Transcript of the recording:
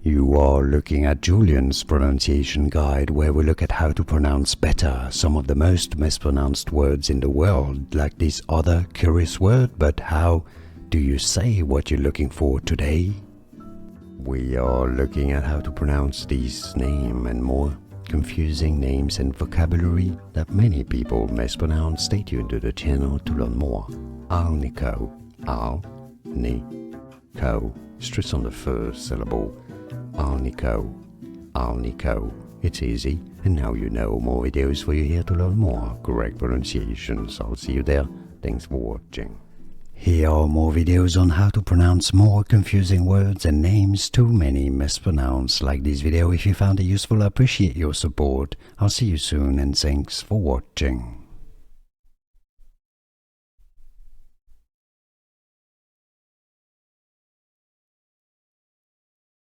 You are looking at Julian's pronunciation guide, where we look at how to pronounce better some of the most mispronounced words in the world, like this other curious word. But how do you say what you're looking for today? We are looking at how to pronounce these names and more confusing names and vocabulary that many people mispronounce. Stay tuned to the channel to learn more. Alnico, Al-ni-co, stress on the first syllable. Alnico, Alnico. It's easy, and now you know. More videos for you here to learn more correct pronunciations. I'll see you there. Thanks for watching. Here are more videos on how to pronounce more confusing words and names too many mispronounced. Like this video if you found it useful. I appreciate your support. I'll see you soon, and thanks for watching.